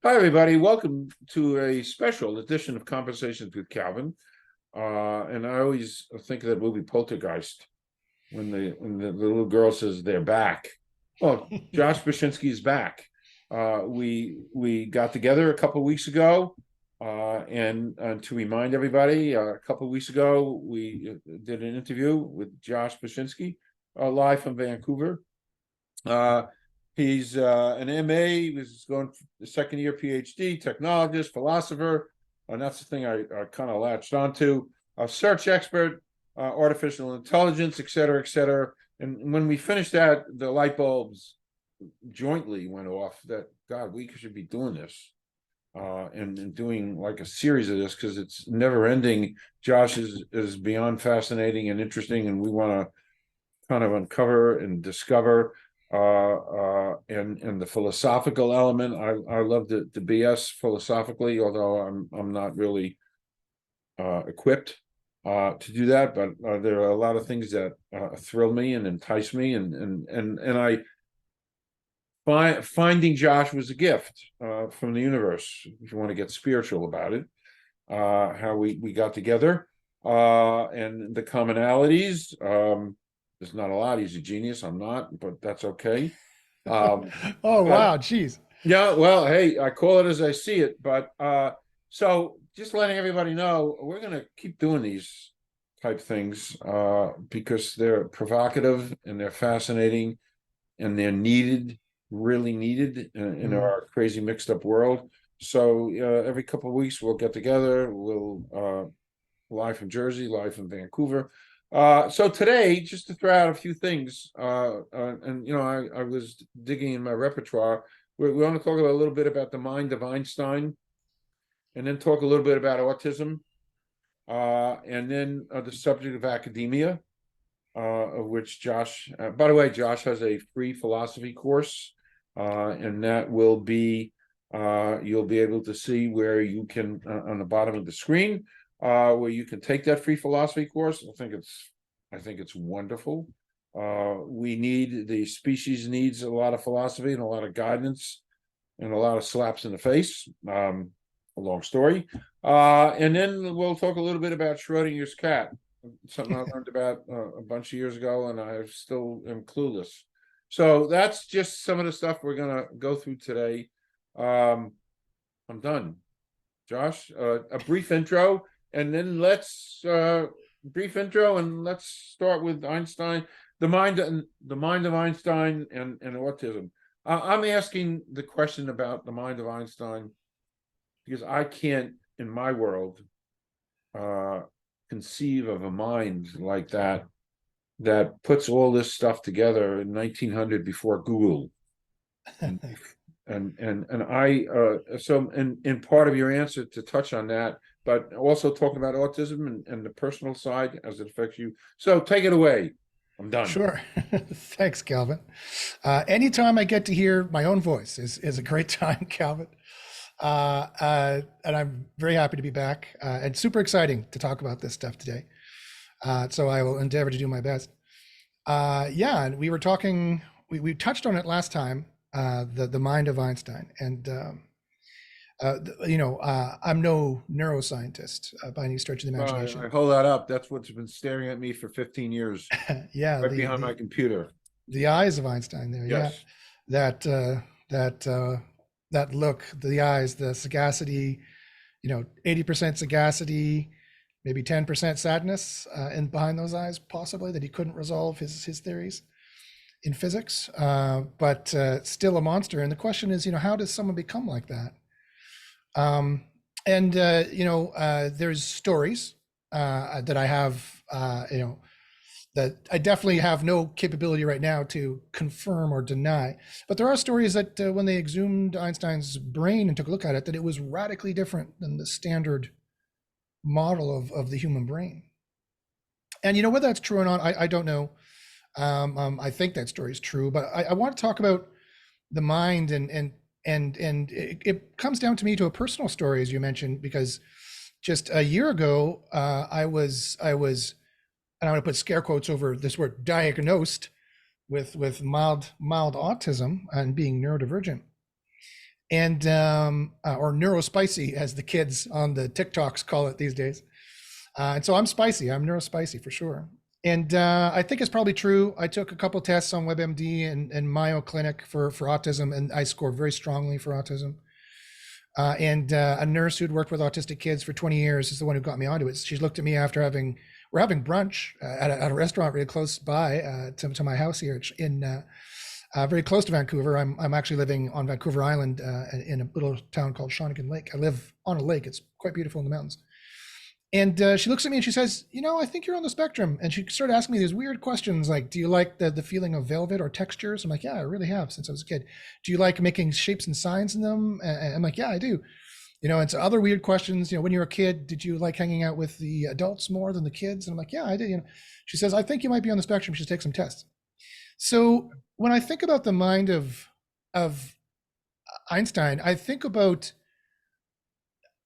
Hi, everybody. Welcome to a special edition of Conversations with Calvin. And I always think of that movie Poltergeist when the little girl says they're back. Well, Josh Bachynski is back. We got together a couple of weeks ago, and to remind everybody, a couple of weeks ago we did an interview with Josh Bachynski, live from Vancouver. He's an MA. He was going for the second year PhD, technologist, philosopher, and that's the thing I kind of latched onto. A search expert, artificial intelligence, et cetera, et cetera. And when we finished that, the light bulbs jointly went off that, God, we should be doing this and doing like a series of this because it's never ending. Josh is beyond fascinating and interesting, and we want to kind of uncover and discover and the philosophical element. I love the BS philosophically, although I'm not really equipped to do that. But there are a lot of things that thrill me and entice me, and finding Josh was a gift from the universe. If you want to get spiritual about it, how we got together and the commonalities. There's not a lot. He's a genius. I'm not, but that's okay. Oh, But wow, geez. yeah, well, hey, I call it as I see it. But so just letting everybody know, we're gonna keep doing these type things because they're provocative and they're fascinating and they're needed, really needed in Mm. our crazy mixed up world. So every couple of weeks we'll get together. We'll live from Jersey, live from Vancouver. So today, just to throw out a few things, and I was digging in my repertoire. We want to talk about a little bit about the mind of Einstein, and then talk a little bit about autism, and then the subject of academia, of which Josh. By the way, Josh has a free philosophy course, and that will be. You'll be able to see where you can on the bottom of the screen where you can take that free philosophy course. I think it's wonderful. The species needs a lot of philosophy and a lot of guidance and a lot of slaps in the face. A long story. And then we'll talk a little bit about Schrodinger's cat, something I learned about a bunch of years ago, and I still am clueless. So that's just some of the stuff we're gonna go through today. I'm done. Josh, a brief intro, and then let's brief intro, and let's start with Einstein, the mind of Einstein, and autism. I'm asking the question about the mind of Einstein because I can't, in my world, uh, conceive of a mind like that puts all this stuff together in 1900 before Google. And and I so in part of your answer to touch on that, but also talking about autism and the personal side as it affects you. So take it away. I'm done. Sure. Thanks, Calvin. Anytime I get to hear my own voice is a great time, Calvin. And I'm very happy to be back and super exciting to talk about this stuff today. So I will endeavor to do my best. Yeah, and we were talking, we touched on it last time, the mind of Einstein. And I'm no neuroscientist by any stretch of the I imagination. hold that up. That's what's been staring at me for 15 years, Yeah, right the behind my the computer. the eyes of Einstein there. Yeah, Yes. that that that look, the eyes, the sagacity. 80% sagacity, maybe 10% sadness, and behind those eyes, possibly that he couldn't resolve his theories in physics, but still a monster. And the question is, how does someone become like that? Um, and there's stories that I have, that I definitely have no capability right now to confirm or deny. But there are stories that when they exhumed Einstein's brain and took a look at it, that it was radically different than the standard model of the human brain. And whether that's true or not, I don't know. I think that story is true, but I want to talk about the mind and it comes down to me to a personal story, as you mentioned, because just a year ago, I was, and I'm going to put scare quotes over this word, diagnosed with mild autism and being neurodivergent. and or neurospicy, as the kids on the TikToks call it these days. And so I'm spicy. I'm neurospicy for sure. And I think it's probably true. I took a couple tests on WebMD and Mayo Clinic for autism, and I scored very strongly for autism. And a nurse who'd worked with autistic kids for 20 years is the one who got me onto it. She looked at me after we're having brunch at a restaurant really close by to my house here in very close to Vancouver. I'm actually living on Vancouver Island in a little town called Shawnigan Lake. I live on a lake. It's quite beautiful in the mountains. And she looks at me and she says, I think you're on the spectrum. And she started asking me these weird questions like, do you like the feeling of velvet or textures? I'm like, yeah, I really have since I was a kid. Do you like making shapes and signs in them? And I'm like, yeah, I do. And so other weird questions, when you were a kid, did you like hanging out with the adults more than the kids? And I'm like, yeah, I did. She says, I think you might be on the spectrum. You should take some tests. So when I think about the mind of Einstein, I think about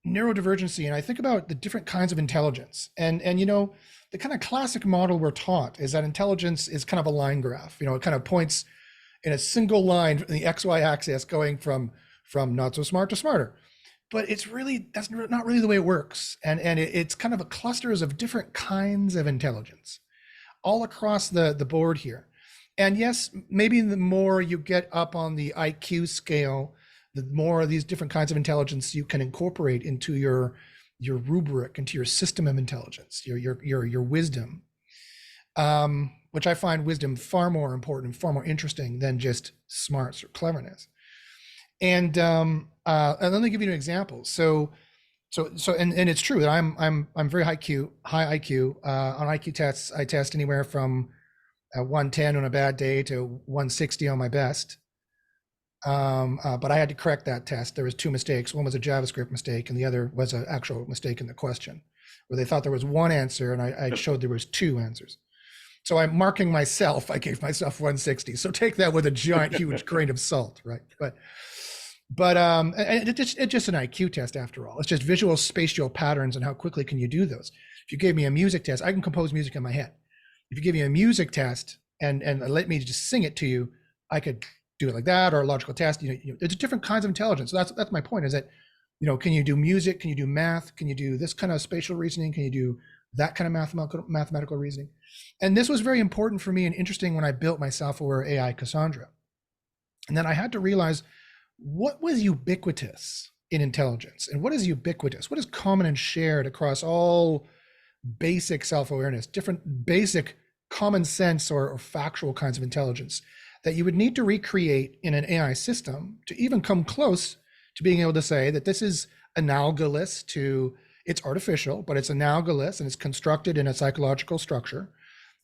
neurodivergency, and I think about the different kinds of intelligence. And the kind of classic model we're taught is that intelligence is kind of a line graph. It kind of points in a single line in the XY axis going from not so smart to smarter. But that's not really the way it works. And it's kind of a clusters of different kinds of intelligence all across the board here. And yes, maybe the more you get up on the IQ scale, the more of these different kinds of intelligence you can incorporate into your rubric, into your system of intelligence, your wisdom, which I find wisdom far more important, far more interesting than just smarts or cleverness. And let me give you an example. So it's true that I'm very high IQ. On IQ tests, I test anywhere from 110 on a bad day to 160 on my best. But I had to correct that test. There was two mistakes. One was a JavaScript mistake, and the other was an actual mistake in the question, where they thought there was one answer, and I showed there was two answers. So I'm marking myself. I gave myself 160. So take that with a giant, huge grain of salt, right? But it's just an IQ test after all. It's just visual spatial patterns and how quickly can you do those. If you gave me a music test, I can compose music in my head. If you give me a music test and let me just sing it to you, I could do it like that, or a logical test. There's different kinds of intelligence. So that's my point, is that can you do music, can you do math, can you do this kind of spatial reasoning, can you do that kind of mathematical reasoning? And this was very important for me and interesting when I built my self-aware AI Kassandra. And then I had to realize what was ubiquitous in intelligence, and what is ubiquitous, what is common and shared across all basic self-awareness, different basic common sense or factual kinds of intelligence that you would need to recreate in an AI system to even come close to being able to say that this is analogous to, it's artificial, but it's analogous and it's constructed in a psychological structure,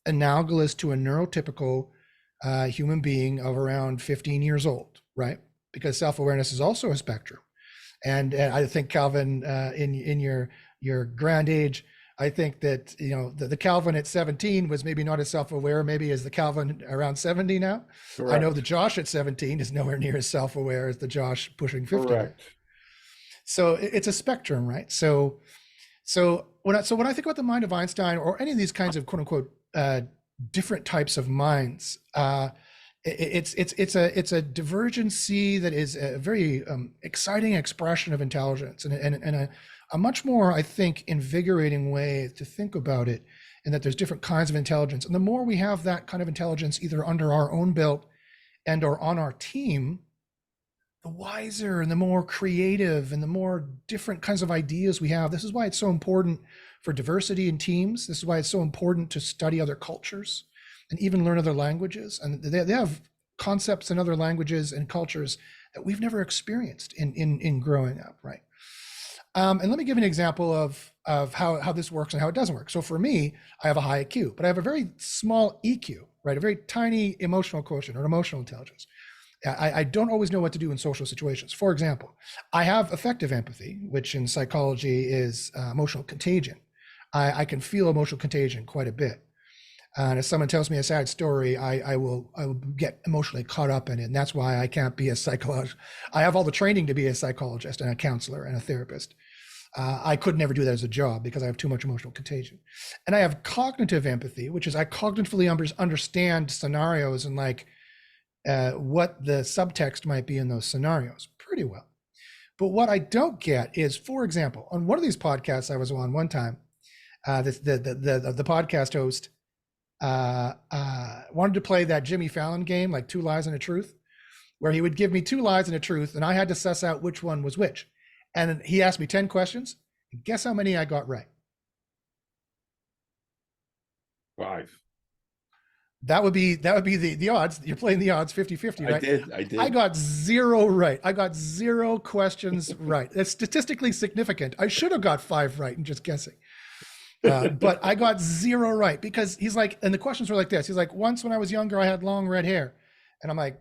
analogous to a neurotypical human being of around 15 years old, right? Because self-awareness is also a spectrum. And I think, Calvin, in your grand age, I think that the Calvin at 17 was maybe not as self-aware maybe as the Calvin around 70 now. Correct. I know the Josh at 17 is nowhere near as self-aware as the Josh pushing 50. Correct. So it's a spectrum, right? So when I think about the mind of Einstein or any of these kinds of quote unquote different types of minds, it's a divergency that is a very exciting expression of intelligence and a much more, I think, invigorating way to think about it, and that there's different kinds of intelligence. And the more we have that kind of intelligence either under our own belt and or on our team, the wiser and the more creative and the more different kinds of ideas we have. This is why it's so important for diversity in teams. This is why it's so important to study other cultures and even learn other languages. And they have concepts in other languages and cultures that we've never experienced in growing up, right? And let me give an example of how this works and how it doesn't work. So for me, I have a high IQ, but I have a very small EQ, right? A very tiny emotional quotient or emotional intelligence. I don't always know what to do in social situations. For example, I have affective empathy, which in psychology is emotional contagion. I can feel emotional contagion quite a bit. And if someone tells me a sad story, I will get emotionally caught up in it. And that's why I can't be a psychologist. I have all the training to be a psychologist and a counselor and a therapist. I could never do that as a job because I have too much emotional contagion. And I have cognitive empathy, which is I cognitively understand scenarios and what the subtext might be in those scenarios pretty well. But what I don't get is, for example, on one of these podcasts I was on one time, the podcast host wanted to play that Jimmy Fallon game, like Two Lies and a Truth, where he would give me two lies and a truth, and I had to suss out which one was which. And he asked me 10 questions. Guess how many I got right? 5. That would be the odds. You're playing the odds 50-50, right? I did. I got 0 right. I got 0 questions right. That's statistically significant. I should have got 5 right and just guessing. But I got 0 right because he's like, and the questions were like this. He's like, once when I was younger, I had long red hair. And I'm like,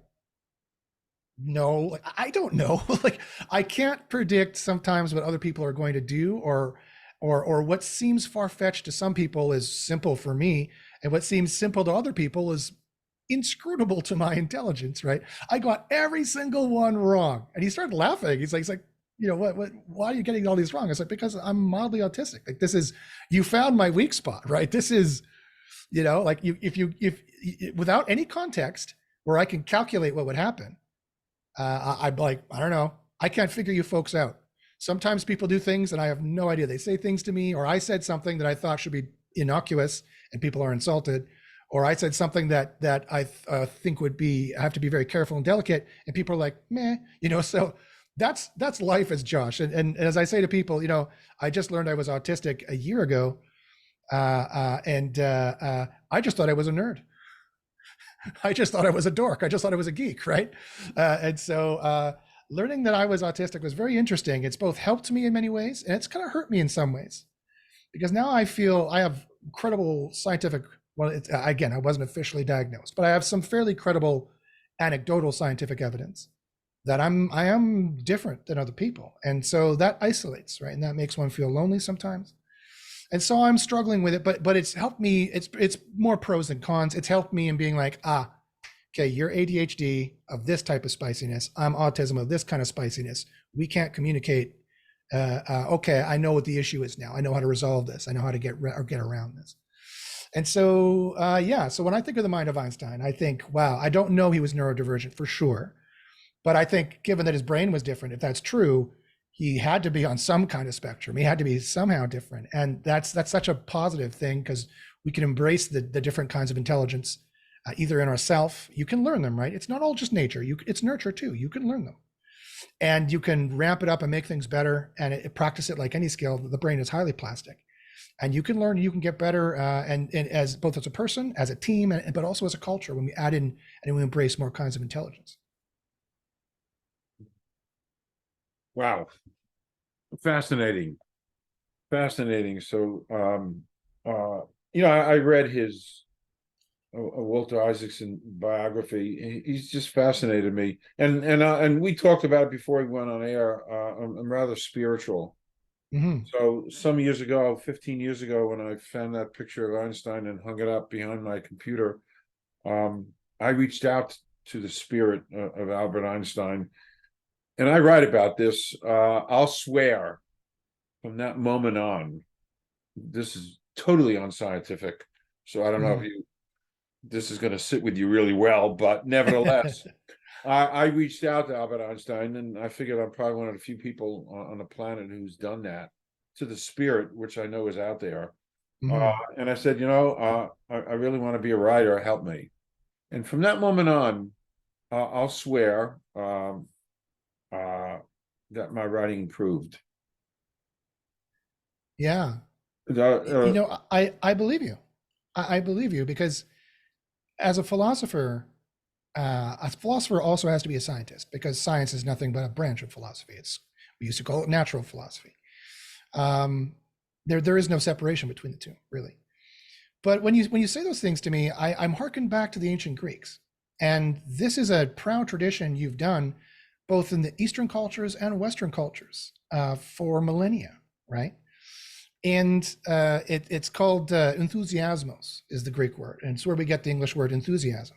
no, like, I don't know. Like, I can't predict sometimes what other people are going to do, or what seems far-fetched to some people is simple for me. And what seems simple to other people is inscrutable to my intelligence, right? I got every single one wrong. And he started laughing. He's like, you know, what, why are you getting all these wrong? I was like, because I'm mildly autistic. Like, this is, you found my weak spot, right? This is, you know, like if without any context where I can calculate what would happen, I'm like, I don't know. I can't figure you folks out. Sometimes people do things and I have no idea. They say things to me, or I said something that I thought should be innocuous and people are insulted, or I said something that I think would be, I have to be very careful and delicate, and people are like, meh, you know. So that's life as Josh. And as I say to people, you know, I just learned I was autistic a year ago, and I just thought I was a nerd. I just thought I was a dork. I just thought I was a geek, right? And so learning that I was autistic was very interesting. It's both helped me in many ways, and it's kind of hurt me in some ways, because now I feel I have credible scientific, well, again, I wasn't officially diagnosed, but I have some fairly credible anecdotal scientific evidence that I am different than other people. And so that isolates, right? And that makes one feel lonely sometimes. And so I'm struggling with it, but it's helped me. It's more pros than cons. It's helped me in being like, okay, you're ADHD of this type of spiciness. I'm autism of this kind of spiciness. We can't communicate. Okay, I know what the issue is now. I know how to resolve this. I know how to get around this. And so, so when I think of the mind of Einstein, I think, wow, I don't know he was neurodivergent for sure. But I think given that his brain was different, if that's true, he had to be on some kind of spectrum. He had to be somehow different. And that's such a positive thing, because we can embrace the different kinds of intelligence, either in ourself. You can learn them, right? It's not all just nature. It's nurture too. You can learn them. And you can ramp it up and make things better, and practice it like any skill. The brain is highly plastic. And you can learn, you can get better, and as both as a person, as a team, but also as a culture, when we add in and we embrace more kinds of intelligence. Wow. Fascinating. So, you know, I read his Walter Isaacson biography. He's just fascinated me. And we talked about it before we went on air. I'm rather spiritual. Mm-hmm. So some years ago, 15 years ago, when I found that picture of Einstein and hung it up behind my computer, I reached out to the spirit of Albert Einstein. And I write about this. I'll swear from that moment on, this is totally unscientific. So I don't know if this is going to sit with you really well, but nevertheless, I reached out to Albert Einstein, and I figured I'm probably one of the few people on the planet who's done that to the spirit, which I know is out there. Mm-hmm. And I said, you know, I really want to be a writer. Help me. And from that moment on, I'll swear that my writing improved. Yeah. You know, I believe you. I believe you, because as a philosopher also has to be a scientist, because science is nothing but a branch of philosophy. We used to call it natural philosophy. There is no separation between the two, really. But when you say those things to me, I'm hearkened back to the ancient Greeks. And this is a proud tradition you've done both in the Eastern cultures and Western cultures for millennia, right? And it's called enthusiasmos is the Greek word, and it's where we get the English word enthusiasm.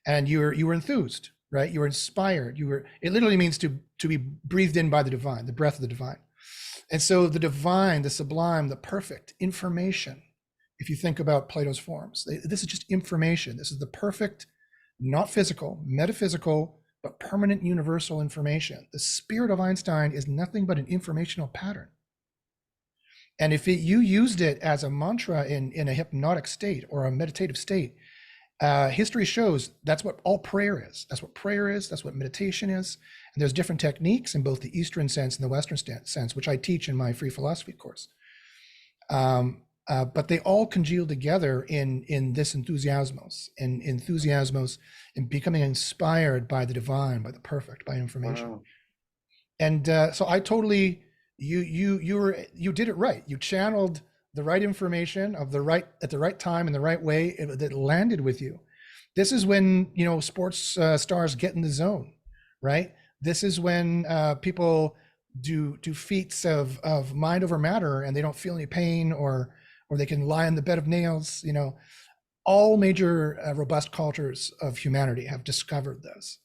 And you were enthused, right? You were inspired. It literally means to be breathed in by the divine, the breath of the divine. And so the divine, the sublime, the perfect information, if you think about Plato's forms, this is just information. This is the perfect, not physical, metaphysical, but permanent universal information. The spirit of Einstein is nothing but an informational pattern. And if you used it as a mantra in a hypnotic state or a meditative state, history shows that's what all prayer is. That's what prayer is. That's what meditation is. And there's different techniques in both the Eastern sense and the Western sense, which I teach in my free philosophy course. But they all congeal together in this enthusiasmos, in becoming inspired by the divine, by the perfect, by information. Wow. And so I totally, you did it right. You channeled the right information at the right time in the right way that landed with you. This is when, sports stars get in the zone, right? This is when people do feats of mind over matter and they don't feel any pain, or they can lie on the bed of nails. All major robust cultures of humanity have discovered this,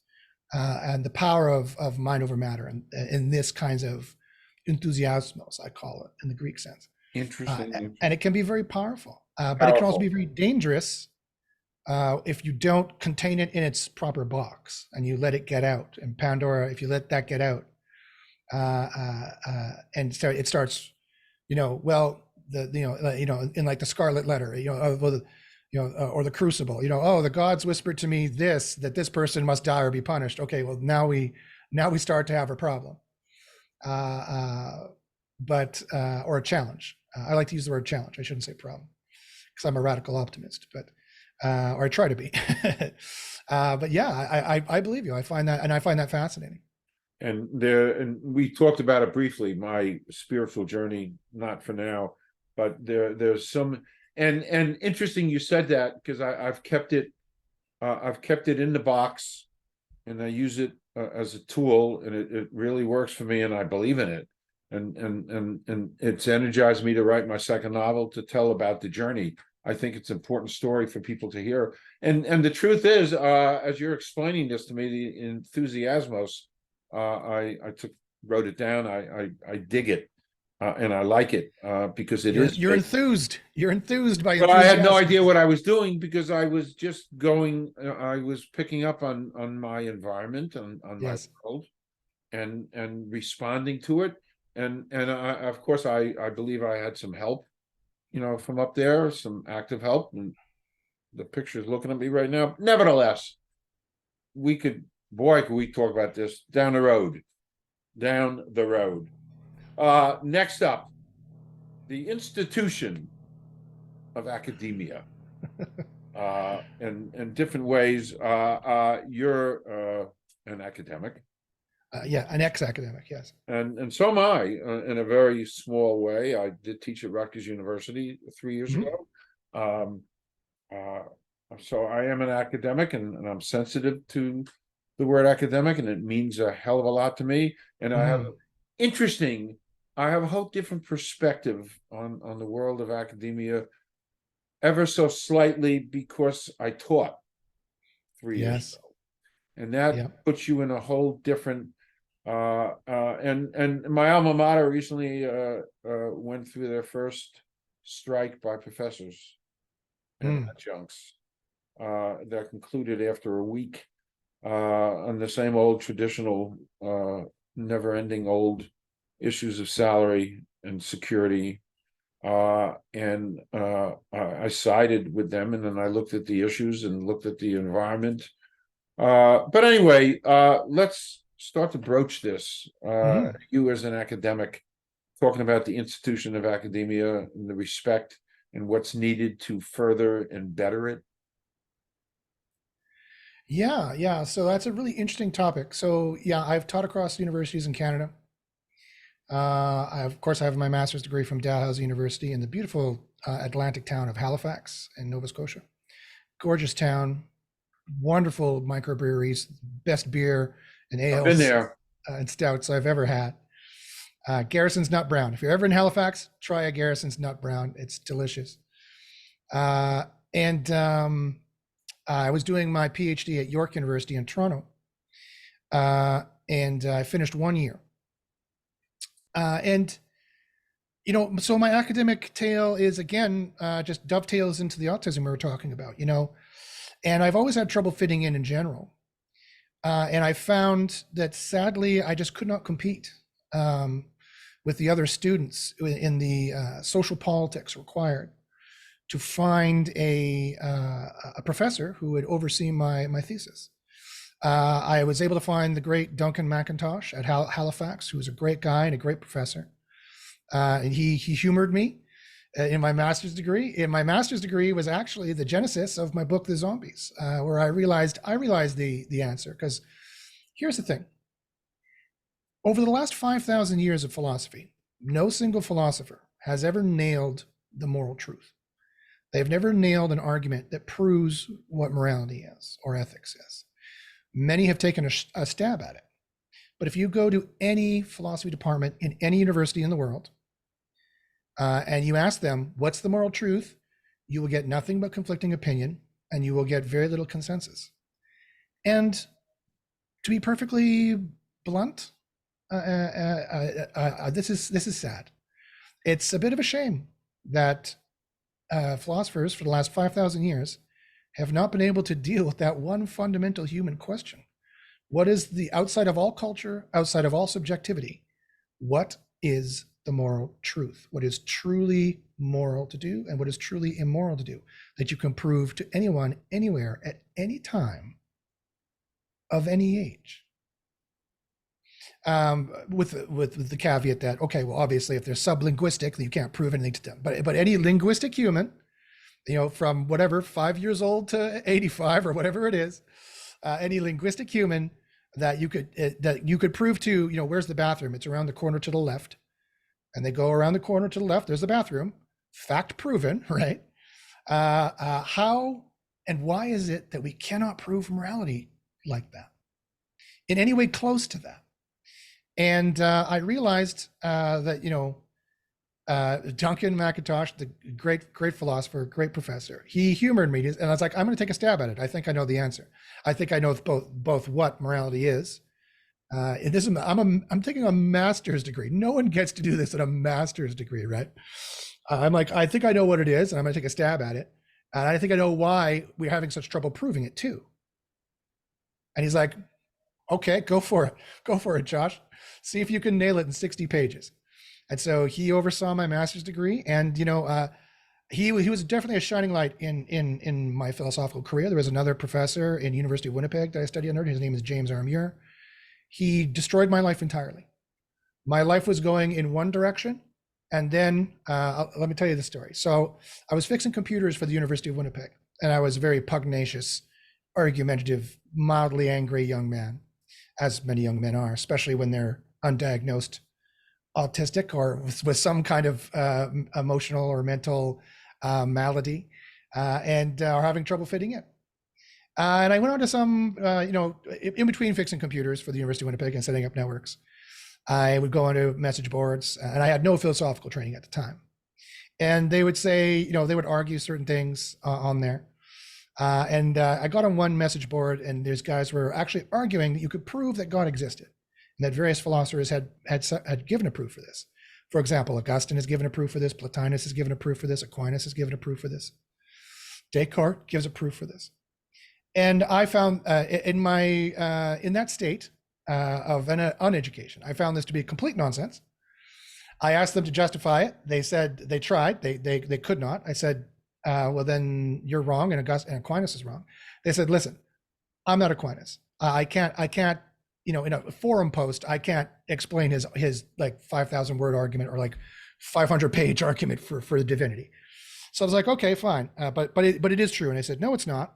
and the power of mind over matter, and in this kinds of enthusiasmos, I call it in the Greek sense. Interesting. And it can be very powerful, but it can also be very dangerous if you don't contain it in its proper box and you let it get out. And Pandora, if you let that get out, and so it starts, in like the Scarlet Letter, or the Crucible, the gods whispered to me that this person must die or be punished. Okay, well now we start to have a problem, or a challenge. I like to use the word challenge. I shouldn't say problem, because I'm a radical optimist, but or I try to be. But yeah, I believe you. I find that fascinating. And we talked about it briefly, my spiritual journey, not for now, but there's some, and interesting you said that, because I've kept it in the box, and I use it as a tool, and it really works for me, and I believe in it. And it's energized me to write my second novel, to tell about the journey. I think it's an important story for people to hear. And the truth is, as you're explaining this to me, the enthusiasmos, I wrote it down. I dig it, and I like it, because You're enthused. You're enthused by. But I had no idea what I was doing, because I was just going. I was picking up on my environment, on my world, and responding to it. And of course, I believe I had some help, from up there, some active help. And the picture's looking at me right now. Nevertheless, could we talk about this down the road. Next up, the institution of academia. In different ways. You're an academic. An ex-academic, yes. And so am I, in a very small way. I did teach at Rutgers University 3 years ago. So I am an academic, and I'm sensitive to the word academic, and it means a hell of a lot to me. And I have a whole different perspective on the world of academia, ever so slightly, because I taught 3 years ago. And that puts you in a whole different, and my alma mater recently went through their first strike by professors and adjuncts, that concluded after a week, on the same old traditional, never-ending old issues of salary and security. And I sided with them, and then I looked at the issues and looked at the environment. But anyway, let's start to broach this. You as an academic, talking about the institution of academia and the respect and what's needed to further and better it. Yeah. So that's a really interesting topic. So yeah, I've taught across universities in Canada. Of course, I have my master's degree from Dalhousie University in the beautiful Atlantic town of Halifax in Nova Scotia. Gorgeous town, wonderful microbreweries, best beer and ales, I've been there, and stouts I've ever had. Garrison's Nut Brown. If you're ever in Halifax, try a Garrison's Nut Brown. It's delicious. And I was doing my PhD at York University in Toronto, and I finished 1 year. And so my academic tale is, again, just dovetails into the autism we were talking about, and I've always had trouble fitting in general. And I found that sadly, I just could not compete with the other students in the social politics required to find a professor who would oversee my thesis. I was able to find the great Duncan McIntosh at Halifax, who was a great guy and a great professor. And he humored me in my master's degree. And my master's degree was actually the genesis of my book, The Zombies, where I realized the answer. Because here's the thing. Over the last 5,000 years of philosophy, no single philosopher has ever nailed the moral truth. They've never nailed an argument that proves what morality is or ethics is. Many have taken a stab at it. But if you go to any philosophy department in any university in the world, and you ask them, what's the moral truth? You will get nothing but conflicting opinion, and you will get very little consensus. And to be perfectly blunt, this is sad. It's a bit of a shame that philosophers for the last 5,000 years have not been able to deal with that one fundamental human question. What is the, outside of all culture, outside of all subjectivity, what is the moral truth? What is truly moral to do and what is truly immoral to do that you can prove to anyone, anywhere, at any time, of any age? With the caveat that, okay, well, obviously, if they're sublinguistic, you can't prove anything to them. But any linguistic human, from whatever 5 years old to 85 or whatever it is, any linguistic human that you could prove to, where's the bathroom? It's around the corner to the left, and they go around the corner to the left. There's the bathroom. Fact proven, right? How and why is it that we cannot prove morality like that in any way close to that? And I realized that, Duncan McIntosh, the great philosopher, great professor, he humored me. And I was like, I'm going to take a stab at it. I think I know the answer. I think I know both what morality is. I'm taking a master's degree. No one gets to do this at a master's degree, right? I'm like, I think I know what it is, and I'm going to take a stab at it. And I think I know why we're having such trouble proving it too. And he's like, okay, go for it. Go for it, Josh. See if you can nail it in 60 pages. And so he oversaw my master's degree, and he was definitely a shining light in my philosophical career. There was another professor in University of Winnipeg that I studied under. His name is James Armure. He destroyed my life entirely. My life was going in one direction, and then let me tell you the story. So I was fixing computers for the University of Winnipeg, and I was a very pugnacious, argumentative, mildly angry young man, as many young men are, especially when they're undiagnosed autistic or with some kind of emotional or mental malady, and are having trouble fitting in. And I went on to some, in between fixing computers for the University of Winnipeg and setting up networks, I would go onto message boards, and I had no philosophical training at the time. And they would say, they would argue certain things on there. And I got on one message board, and there's guys were actually arguing that you could prove that God existed, and that various philosophers had given a proof for this. For example, Augustine has given a proof for this, Plotinus has given a proof for this, Aquinas has given a proof for this, Descartes gives a proof for this. And I found in that state of uneducation, I found this to be complete nonsense. I asked them to justify it. They said they tried. They could not. I said, well, then you're wrong, and Aquinas is wrong. They said, listen, I'm not Aquinas. I can't, in a forum post, I can't explain his like 5,000 word argument or like 500 page argument for the divinity. So I was like, okay, fine, but it is true. And I said, no, it's not.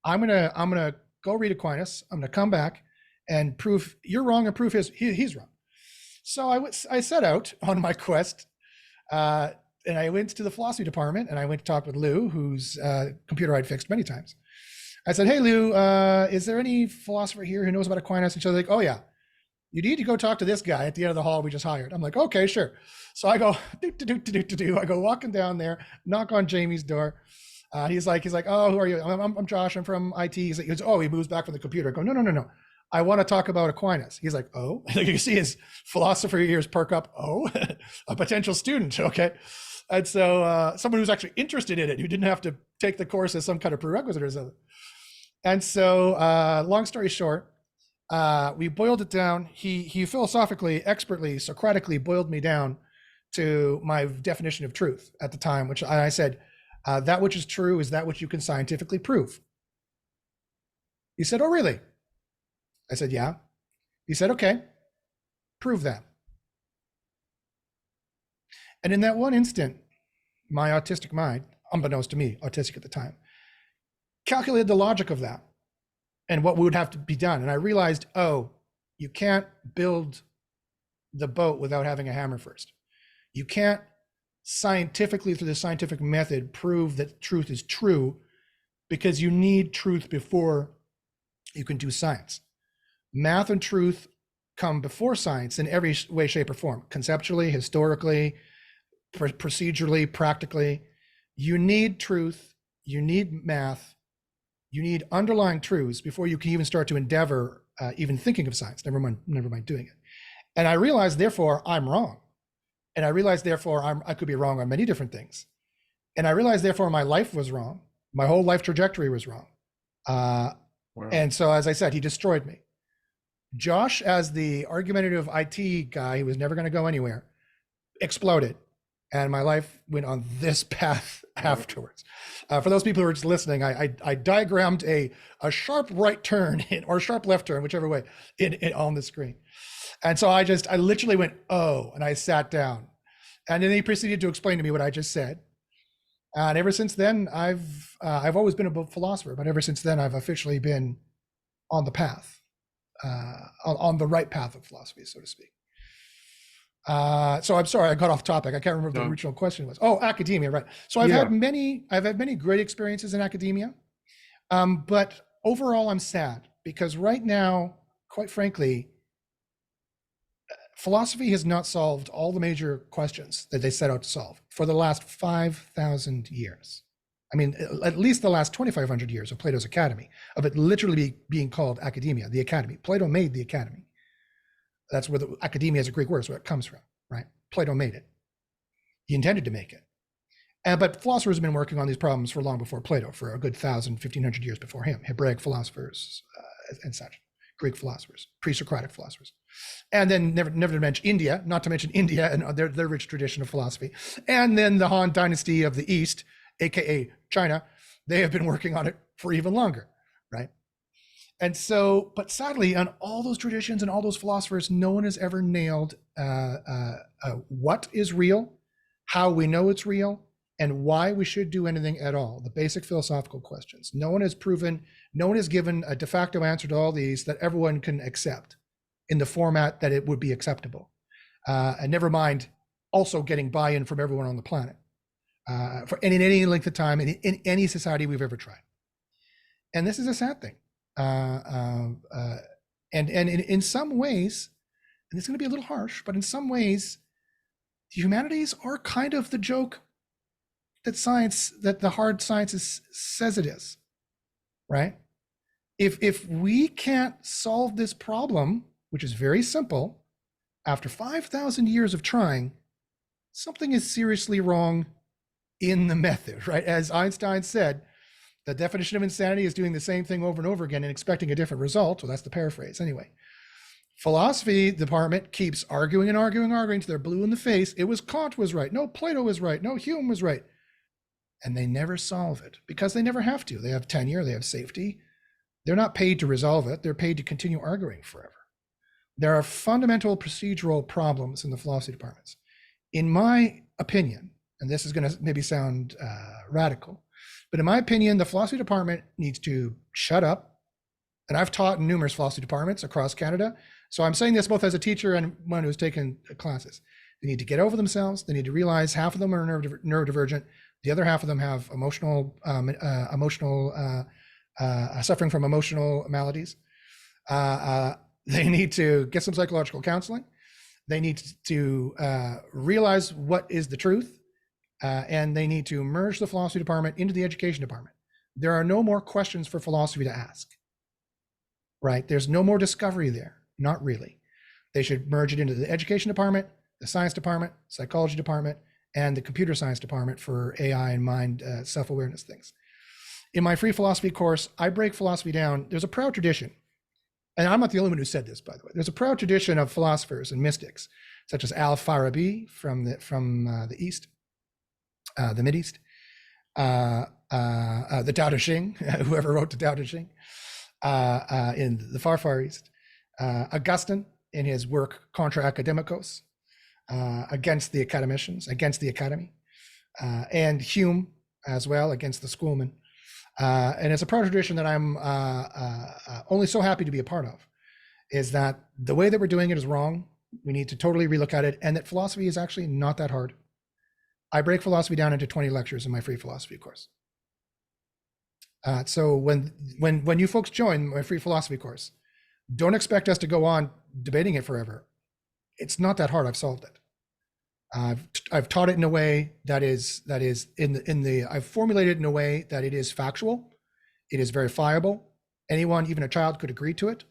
I'm gonna go read Aquinas. I'm gonna come back and prove you're wrong and prove he's wrong. So I set out on my quest, and I went to the philosophy department, and I went to talk with Lou, whose computer I'd fixed many times. I said, hey, Lou, is there any philosopher here who knows about Aquinas? And she's like, oh yeah, you need to go talk to this guy at the end of the hall we just hired. I'm like, okay, sure. So I go, I go walking down there, knock on Jamie's door. He's like, oh, who are you? I'm Josh. I'm from IT. He moves back from the computer. I go, no. I want to talk about Aquinas. He's like, oh, you see his philosopher ears perk up. Oh, a potential student. Okay. And so someone who's actually interested in it, who didn't have to take the course as some kind of prerequisite or something. And so long story short, We boiled it down. He philosophically, expertly, Socratically boiled me down to my definition of truth at the time, which I said, that which is true is that which you can scientifically prove. He said, oh, really? I said, yeah. He said, okay, prove that. And in that one instant, my autistic mind, unbeknownst to me, autistic at the time, calculated the logic of that and what would have to be done. And I realized, oh, you can't build the boat without having a hammer first. You can't scientifically, through the scientific method, prove that truth is true, because you need truth before you can do science. Math and truth come before science in every way, shape, or form, conceptually, historically, procedurally, practically. You need truth, you need math, you need underlying truths before you can even start to endeavor even thinking of science, never mind doing it. And I realized, therefore, I'm wrong. And I realized, therefore, I could be wrong on many different things. And I realized, therefore, my life was wrong. My whole life trajectory was wrong. Wow. And so, as I said, he destroyed me. Josh, as the argumentative IT guy who was never going to go anywhere, exploded. And my life went on this path afterwards. For those people who are just listening, I diagrammed a sharp right turn or sharp left turn, whichever way, on the screen. And so I literally went, oh, and I sat down. And then he proceeded to explain to me what I just said. And ever since then, I've always been a philosopher, but ever since then, I've officially been on the path, on the right path of philosophy, so to speak. So I'm sorry, I got off topic. I can't remember what the original question was. Oh, academia, right. So I've had many great experiences in academia, but overall I'm sad because right now, quite frankly, philosophy has not solved all the major questions that they set out to solve for the last 5,000 years. I mean, at least the last 2,500 years of Plato's Academy, of it literally being called academia, the academy. Plato made the academy. That's where the academia is a Greek word, that's where it comes from, right? Plato made it. He intended to make it. But philosophers have been working on these problems for long before Plato, for a good 1,000, 1,500 years before him. Hebraic philosophers and such, Greek philosophers, pre-Socratic philosophers. And then never to mention India, not to mention India and their rich tradition of philosophy. And then the Han dynasty of the East, AKA China, they have been working on it for even longer, right? And so, but sadly, on all those traditions and all those philosophers, no one has ever nailed what is real, how we know it's real, and why we should do anything at all. The basic philosophical questions. No one has given a de facto answer to all these that everyone can accept in the format that it would be acceptable. And never mind also getting buy-in from everyone on the planet in any length of time, in any society we've ever tried. And this is a sad thing. And in some ways, and it's going to be a little harsh, but in some ways, the humanities are kind of the joke that the hard sciences says it is, right? If we can't solve this problem, which is very simple, after 5,000 years of trying, something is seriously wrong in the method, right? As Einstein said, the definition of insanity is doing the same thing over and over again and expecting a different result. Well, that's the paraphrase anyway. Philosophy department keeps arguing and arguing until they're blue in the face. It was Kant was right. No, Plato was right. No, Hume was right. And they never solve it because they never have to. They have tenure, they have safety. They're not paid to resolve it. They're paid to continue arguing forever. There are fundamental procedural problems in the philosophy departments. In my opinion, and this is going to maybe sound radical, but in my opinion, the philosophy department needs to shut up. And I've taught in numerous philosophy departments across Canada. So I'm saying this both as a teacher and one who's taken classes. They need to get over themselves. They need to realize half of them are neurodivergent. The other half of them have suffering from emotional maladies. They need to get some psychological counseling. They need to realize what is the truth. And they need to merge the philosophy department into the education department. There are no more questions for philosophy to ask, right? There's no more discovery there, not really. They should merge it into the education department, the science department, psychology department, and the computer science department for AI and mind self-awareness things. In my free philosophy course, I break philosophy down. There's a proud tradition and I'm not the only one who said this, by the way. There's a proud tradition of philosophers and mystics, such as Al-Farabi from the East, the Mideast, the Tao Te Ching, whoever wrote the Tao Te Ching, in the far East, Augustine in his work Contra Academicos, against the academicians, against the academy, and Hume as well, against the schoolmen. And it's a proud tradition that I'm only so happy to be a part of, is that the way that we're doing it is wrong. We need to totally relook at it, and that philosophy is actually not that hard. I break philosophy down into 20 lectures in my free philosophy course. So when you folks join my free philosophy course, don't expect us to go on debating it forever. It's not that hard. I've solved it. I've taught it in a way that is I've formulated it in a way that it is factual, it is verifiable. Anyone, even a child, could agree to it,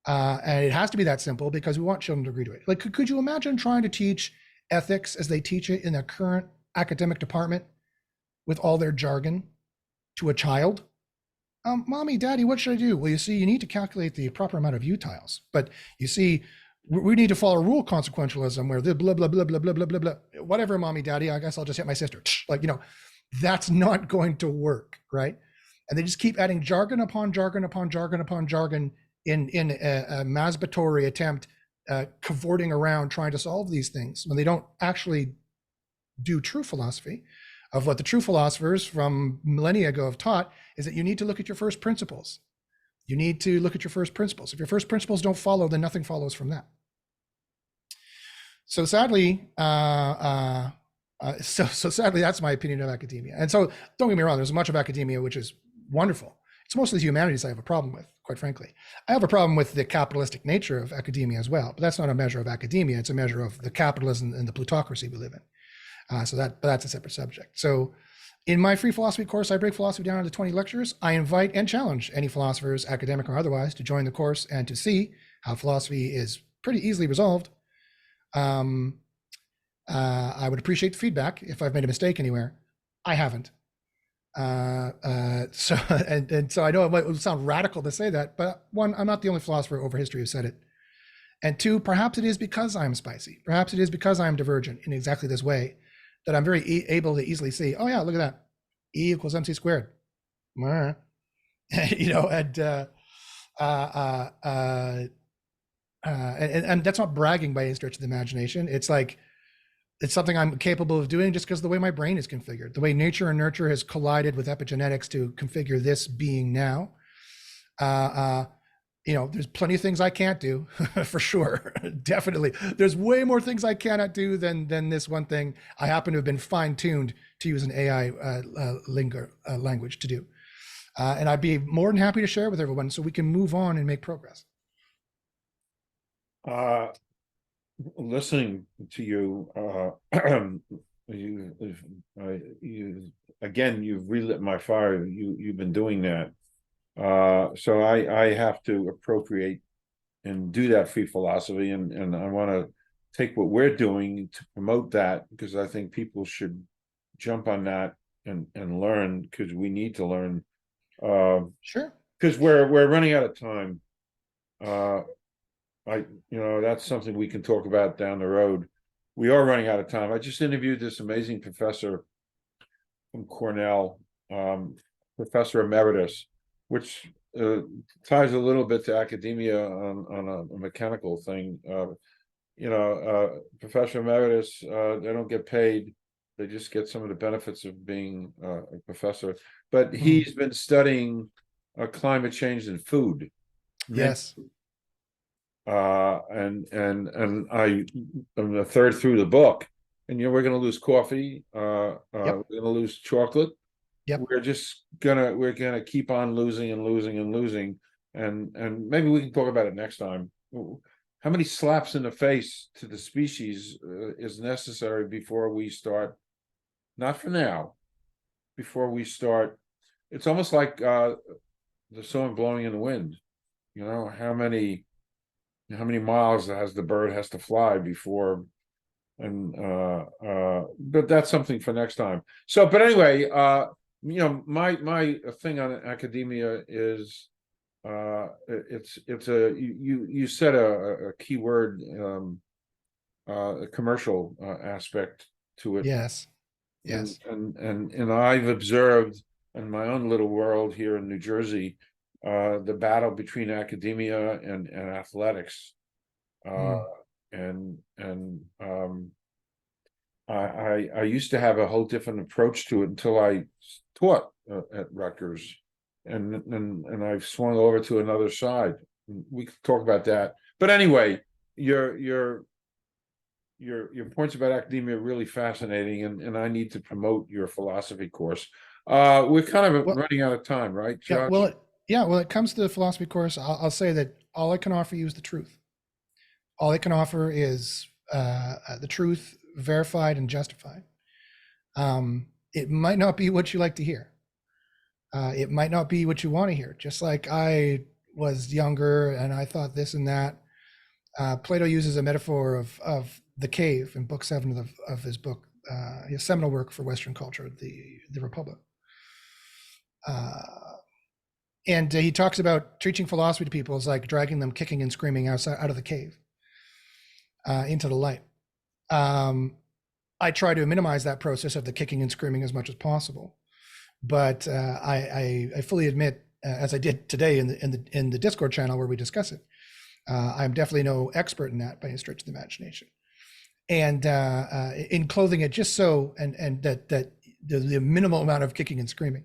and it has to be that simple because we want children to agree to it. Like, could you imagine trying to teach ethics as they teach it in their current academic department with all their jargon to a child? Mommy, daddy, what should I do? Well, you see, you need to calculate the proper amount of utiles, but you see, we need to follow rule consequentialism where the blah, blah, blah, blah, blah, blah, blah, blah, whatever, mommy, daddy, I guess I'll just hit my sister. Like, that's not going to work, right? And they just keep adding jargon upon jargon upon jargon upon jargon in a masturbatory attempt, cavorting around trying to solve these things when they don't actually do true philosophy. Of what the true philosophers from millennia ago have taught is that you need to look at your first principles. You need to look at your first principles. If your first principles don't follow, then nothing follows from that. So sadly, sadly, that's my opinion of academia. And so don't get me wrong, there's much of academia which is wonderful. It's mostly the humanities I have a problem with, quite frankly. I have a problem with the capitalistic nature of academia as well, but that's not a measure of academia. It's a measure of the capitalism and the plutocracy we live in. So that's a separate subject. So in my free philosophy course, I break philosophy down into 20 lectures. I invite and challenge any philosophers, academic or otherwise, to join the course and to see how philosophy is pretty easily resolved. I would appreciate the feedback if I've made a mistake anywhere. I haven't. So I know it might sound radical to say that, but one, I'm not the only philosopher over history who said it. And two, perhaps it is because I'm spicy. Perhaps it is because I'm divergent in exactly this way that I'm very able to easily see, oh yeah, look at that. E equals MC squared. And that's not bragging by any stretch of the imagination. It's like, it's something I'm capable of doing just because the way my brain is configured, the way nature and nurture has collided with epigenetics to configure this being now. There's plenty of things I can't do for sure. Definitely. There's way more things I cannot do than this one thing I happen to have been fine-tuned to use an AI language to do. And I'd be more than happy to share with everyone so we can move on and make progress. Listening to you, you've relit my fire. You've been doing that. So I have to appropriate and do that free philosophy, and I want to take what we're doing to promote that, because I think people should jump on that and learn, because we need to learn. Sure. Because we're running out of time. That's something we can talk about down the road. We are running out of time. I just interviewed this amazing professor from Cornell, Professor Emeritus, which ties a little bit to academia on a mechanical thing. Professor Emeritus, they don't get paid. They just get some of the benefits of being a professor. But he's been studying climate change and food. Yes. And I'm a third through the book, and we're going to lose coffee. We're going to lose chocolate. Yep. We're gonna keep on losing and losing and losing, and maybe we can talk about it next time. How many slaps in the face to the species is necessary before we start? Not for now. Before we start, it's almost like the song "Blowing in the Wind." How many miles the bird has to fly before? But that's something for next time. But anyway, my thing on academia is it's a you said a key word, a commercial aspect to it. Yes. And Yes. I've observed in my own little world here in New Jersey, the battle between academia and athletics. Uh, Mm. and I used to have a whole different approach to it until I taught at Rutgers, and I've swung over to another side. We could talk about that, but anyway, your points about academia are really fascinating, and I need to promote your philosophy course. We're kind of Well, running out of time, right, yeah. Josh? When it comes to the philosophy course, I'll say that all I can offer you is the truth. All I can offer is the truth, verified and justified. It might not be what you like to hear. It might not be what you want to hear. Just like I was younger and I thought this and that. Plato uses a metaphor of the cave in book 7 of his book, his seminal work for Western culture, the Republic. And he talks about teaching philosophy to people is like dragging them kicking and screaming out of the cave into the light. I try to minimize that process of the kicking and screaming as much as possible, but I fully admit, as I did today in the Discord channel where we discuss it, I'm definitely no expert in that by any stretch of the imagination. And in clothing it just so, and that the minimal amount of kicking and screaming,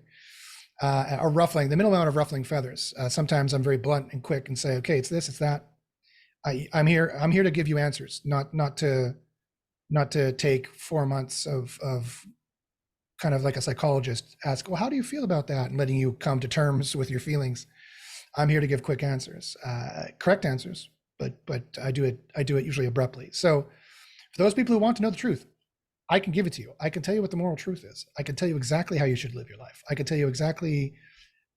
or ruffling, the minimal amount of ruffling feathers. Sometimes I'm very blunt and quick and say, okay, it's this, it's that. I'm here to give you answers, not to take 4 months of kind of like a psychologist ask, well, how do you feel about that? And letting you come to terms with your feelings. I'm here to give quick answers, correct answers, but I do it usually abruptly. So for those people who want to know the truth, I can give it to you. I can tell you what the moral truth is. I can tell you exactly how you should live your life. I can tell you exactly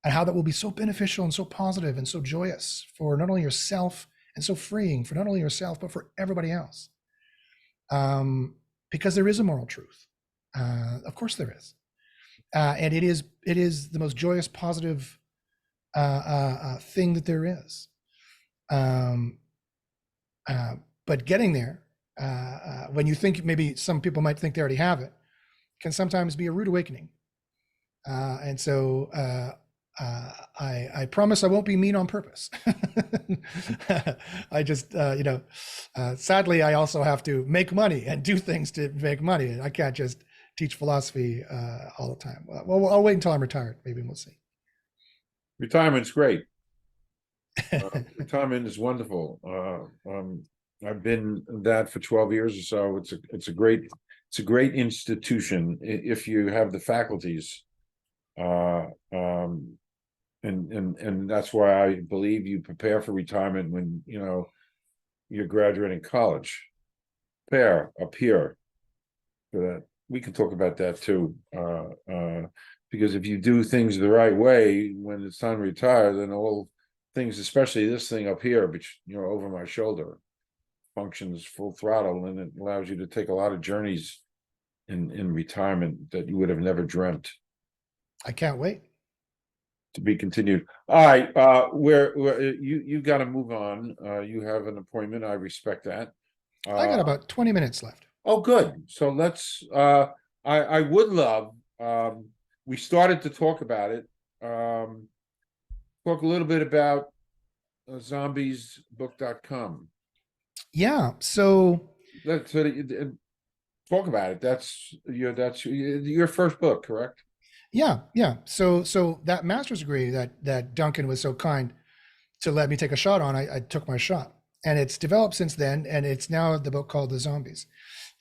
how that will be so beneficial and so positive and so joyous for not only yourself, and so freeing for not only yourself, but for everybody else. Because there is a moral truth. Of course there is. And it is the most joyous, positive thing that there is. But getting there, when you think maybe some people might think they already have it, can sometimes be a rude awakening. And so I promise I won't be mean on purpose. I just, sadly, I also have to make money and do things to make money. I can't just teach philosophy all the time. Well, I'll wait until I'm retired. Maybe we'll see. Retirement's great. Retirement is wonderful. I've been that for 12 years or so. It's a great institution if you have the faculties. And that's why I believe you prepare for retirement when you're graduating college. Prepare up here for that. We can talk about that too. Because if you do things the right way when it's time to retire, then all things, especially this thing up here, which over my shoulder, functions full throttle, and it allows you to take a lot of journeys in retirement that you would have never dreamt. I can't wait. To be continued. All right, you got to move on. You have an appointment. I respect that. I got about 20 minutes left. Oh, good. So let's. I would love. We started to talk about it. Talk a little bit about zombiesbook.com. Yeah. So Let's talk about it. That's your first book, correct? yeah. So that master's degree that Duncan was so kind to let me take a shot on, I took my shot, and it's developed since then, and it's now the book called The Zombies,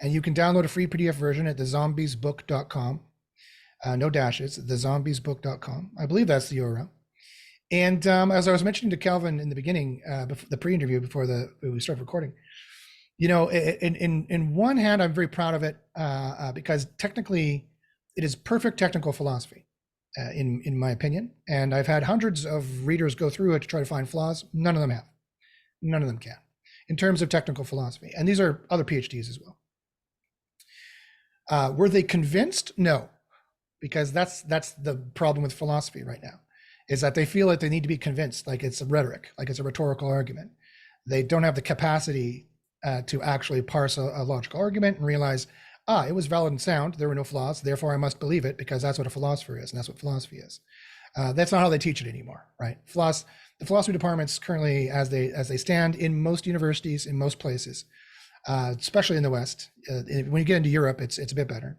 and you can download a free PDF version at thezombiesbook.com. No dashes, thezombiesbook.com. I believe that's the URL. And as I was mentioning to Calvin in the beginning, the pre-interview before we started recording, in one hand, I'm very proud of it because technically, it is perfect technical philosophy, in my opinion. And I've had hundreds of readers go through it to try to find flaws. None of them have. None of them can, in terms of technical philosophy. And these are other PhDs as well. Were they convinced? No, because that's the problem with philosophy right now, is that they feel like they need to be convinced, like it's a rhetoric, like it's a rhetorical argument. They don't have the capacity to actually parse a logical argument and realize, it was valid and sound, there were no flaws, therefore I must believe it because that's what a philosopher is, and that's what philosophy is. That's not how they teach it anymore, right? The philosophy departments currently, as they stand in most universities, in most places, especially in the West, when you get into Europe, it's a bit better.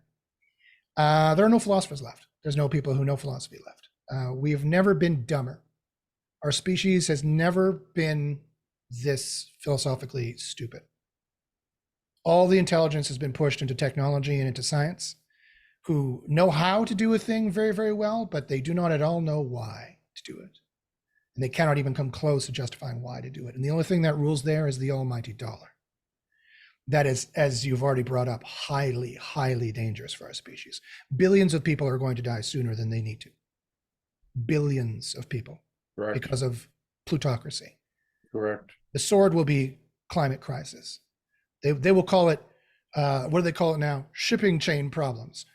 There are no philosophers left. There's no people who know philosophy left. We've never been dumber. Our species has never been this philosophically stupid. All the intelligence has been pushed into technology and into science, who know how to do a thing very, very well, but they do not at all know why to do it. And they cannot even come close to justifying why to do it. And the only thing that rules there is the almighty dollar. That is, as you've already brought up, highly, highly dangerous for our species. Billions of people are going to die sooner than they need to. Billions of people. Correct. Because of plutocracy. Correct. The sword will be climate crisis. They will call it, what do they call it now? Shipping chain problems,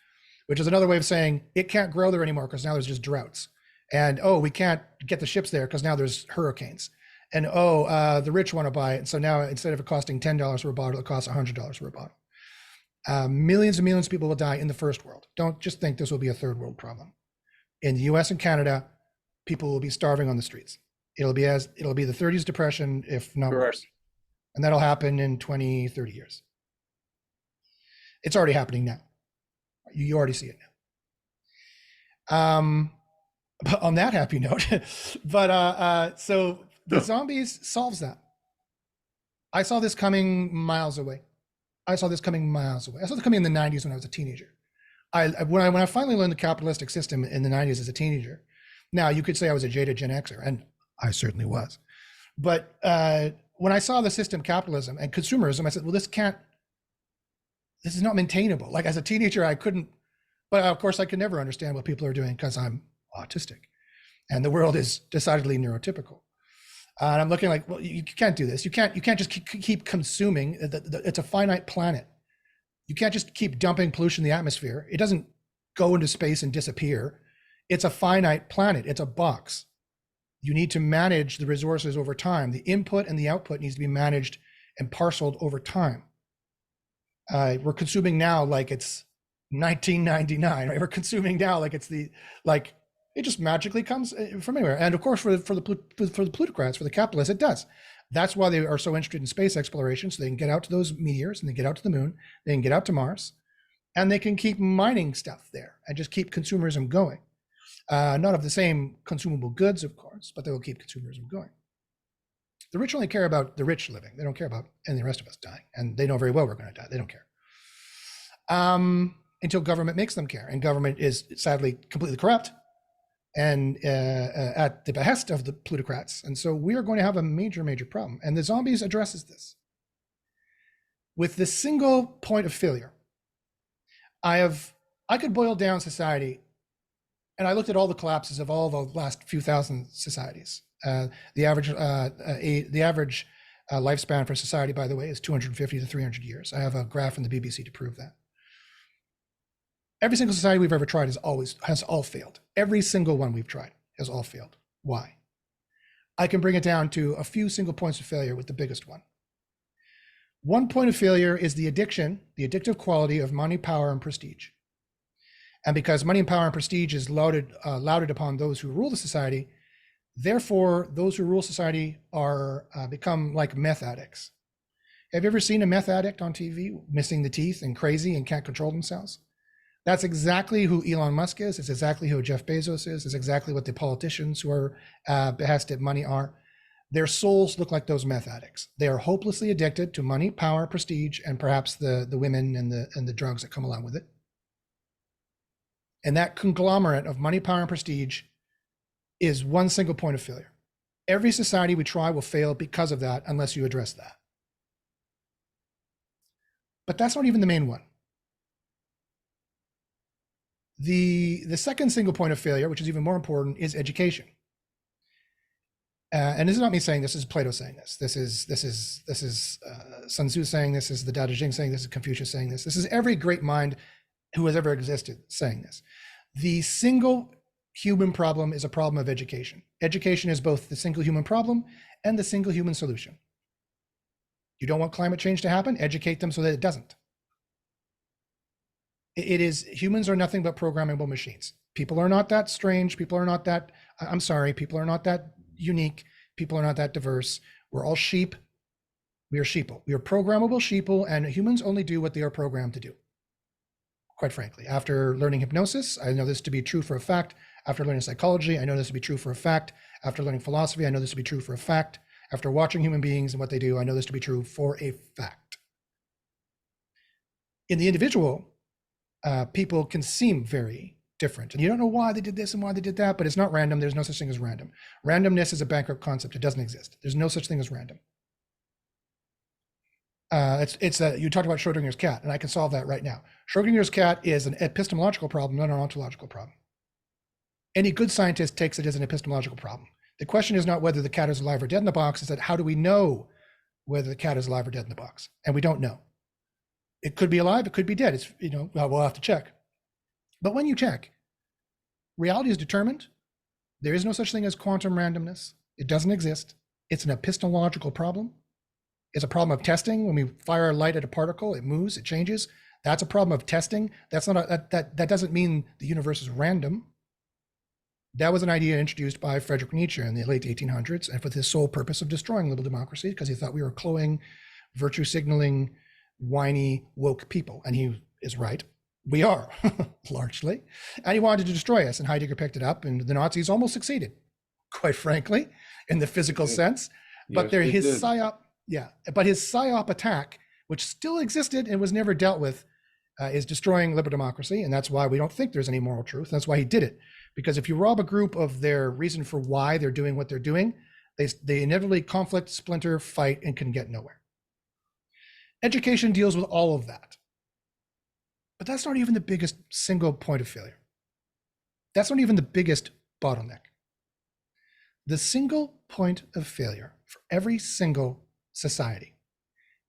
which is another way of saying it can't grow there anymore because now there's just droughts. And, we can't get the ships there because now there's hurricanes. And, the rich want to buy it. So now instead of it costing $10 for a bottle, it costs $100 for a bottle. Millions and millions of people will die in the first world. Don't just think this will be a third world problem. In the US and Canada, people will be starving on the streets. It'll be the 30s depression, if not worse. And that'll happen in 20, 30 years. It's already happening now. You already see it now. But on that happy note, so the zombies solves that. I saw this coming miles away. I saw this coming in the 90s when I was a teenager. When I finally learned the capitalistic system in the 90s as a teenager. Now, you could say I was a jaded Gen Xer, and I certainly was. But when I saw the system, capitalism and consumerism, I said, well, this is not maintainable. Like as a teenager, I couldn't, but of course I could never understand what people are doing because I'm autistic and the world is decidedly neurotypical. And I'm looking like, well, you can't do this. You can't just keep consuming. It's a finite planet. You can't just keep dumping pollution in the atmosphere. It doesn't go into space and disappear. It's a finite planet. It's a box. You need to manage the resources over time. The input and the output needs to be managed and parceled over time. We're consuming now like it's 1999, right? We're consuming now like it's it just magically comes from anywhere. And of course, for the plutocrats, for the capitalists, it does. That's why they are so interested in space exploration, so they can get out to those meteors and they get out to the moon, they can get out to Mars, and they can keep mining stuff there and just keep consumerism going. Not of the same consumable goods, of course, but they will keep consumerism going. The rich only care about the rich living. They don't care about any of the rest of us dying. And they know very well we're going to die. They don't care. Until government makes them care. And government is sadly completely corrupt and at the behest of the plutocrats. And so we are going to have a major, major problem. And the zombies addresses this. With this single point of failure, I could boil down society. And I looked at all the collapses of all the last few thousand societies. The average lifespan for society, by the way, is 250 to 300 years. I have a graph from the BBC to prove that. Every single society we've ever tried has all failed. Every single one we've tried has all failed. Why? I can bring it down to a few single points of failure with the biggest one. One point of failure is the addictive quality of money, power, and prestige. And because money and power and prestige is lauded upon those who rule the society, therefore those who rule society are become like meth addicts. Have you ever seen a meth addict on TV missing the teeth and crazy and can't control themselves? That's exactly who Elon Musk is. It's exactly who Jeff Bezos is. It's exactly what the politicians who are behest at money are. Their souls look like those meth addicts. They are hopelessly addicted to money, power, prestige, and perhaps the women and the drugs that come along with it. And that conglomerate of money, power, and prestige is one single point of failure. Every society we try will fail because of that unless you address that. But that's not even the main one. The second single point of failure, which is even more important, is education. And this is not me saying this, is Plato saying this. This is Sun Tzu saying this. This is the Tao Te Ching saying this. Is Confucius saying this. This is every great mind who has ever existed saying this. The single human problem is a problem of education. Education is both the single human problem and the single human solution. You don't want climate change to happen? Educate them so that it doesn't. It is, humans are nothing but programmable machines. People are not that strange. People are not that, I'm sorry, people are not that unique. People are not that diverse. We're all sheep. We are sheeple. We are programmable sheeple, and humans only do what they are programmed to do. Quite frankly, after learning hypnosis, I know this to be true for a fact. After learning psychology, I know this to be true for a fact. After learning philosophy, I know this to be true for a fact. After watching human beings and what they do, I know this to be true for a fact. In the individual, people can seem very different. And you don't know why they did this and why they did that, but it's not random. There's no such thing as random. Randomness is a bankrupt concept. It doesn't exist. There's no such thing as random. You talked about Schrodinger's cat, and I can solve that right now. Schrodinger's cat is an epistemological problem, not an ontological problem. Any good scientist takes it as an epistemological problem. The question is not whether the cat is alive or dead in the box, it's that how do we know whether the cat is alive or dead in the box? And we don't know. It could be alive, it could be dead. It's, we'll have to check. But when you check, reality is determined. There is no such thing as quantum randomness. It doesn't exist. It's an epistemological problem. It's a problem of testing. When we fire a light at a particle, it moves, it changes. That's a problem of testing. That's not that doesn't mean the universe is random. That was an idea introduced by Friedrich Nietzsche in the late 1800s, and for the sole purpose of destroying liberal democracy, because he thought we were cloying, virtue signaling, whiny, woke people. And he is right. We are, largely. And he wanted to destroy us, and Heidegger picked it up, and the Nazis almost succeeded, quite frankly, in the physical sense. But Yes, his did. psyop, but his psyop attack, which still existed and was never dealt with, is destroying liberal democracy. And that's why we don't think there's any moral truth. That's why he did it. Because if you rob a group of their reason for why they're doing what they're doing, they inevitably conflict, splinter, fight, and can get nowhere. Education deals with all of that. But that's not even the biggest single point of failure. That's not even the biggest bottleneck. The single point of failure for every single society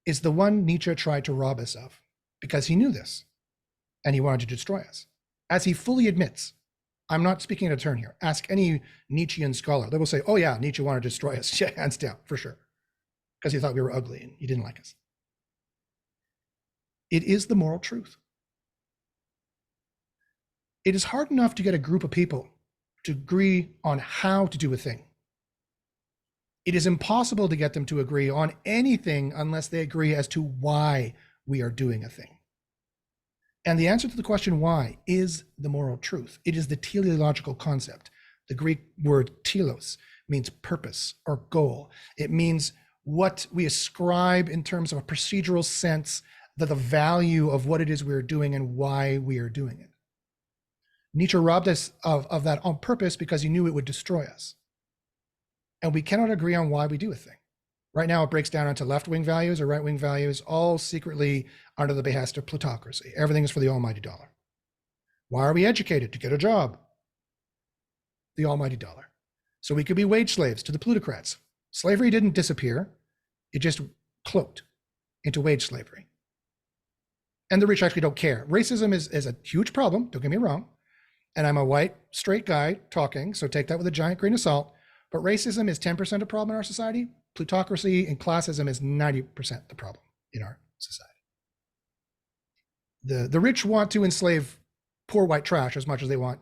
is the one Nietzsche tried to rob us of, because he knew this and he wanted to destroy us. As he fully admits, I'm not speaking out of turn here. Ask any Nietzschean scholar. They will say, oh yeah, Nietzsche wanted to destroy us. Yeah, hands down, for sure. Because he thought we were ugly and he didn't like us. It is the moral truth. It is hard enough to get a group of people to agree on how to do a thing. It is impossible to get them to agree on anything unless they agree as to why we are doing a thing. And the answer to the question why is the moral truth. It is the teleological concept. The Greek word telos means purpose or goal. It means what we ascribe in terms of a procedural sense, the value of what it is we're doing and why we are doing it. Nietzsche robbed us of that on purpose because he knew it would destroy us. And we cannot agree on why we do a thing. Right now, it breaks down into left-wing values or right-wing values, all secretly under the behest of plutocracy. Everything is for the almighty dollar. Why are we educated? To get a job. The almighty dollar. So we could be wage slaves to the plutocrats. Slavery didn't disappear. It just cloaked into wage slavery. And the rich actually don't care. Racism is a huge problem, don't get me wrong. And I'm a white, straight guy talking, so take that with a giant grain of salt. But racism is 10% a problem in our society. Plutocracy and classism is 90% the problem in our society. The rich want to enslave poor white trash as much as they want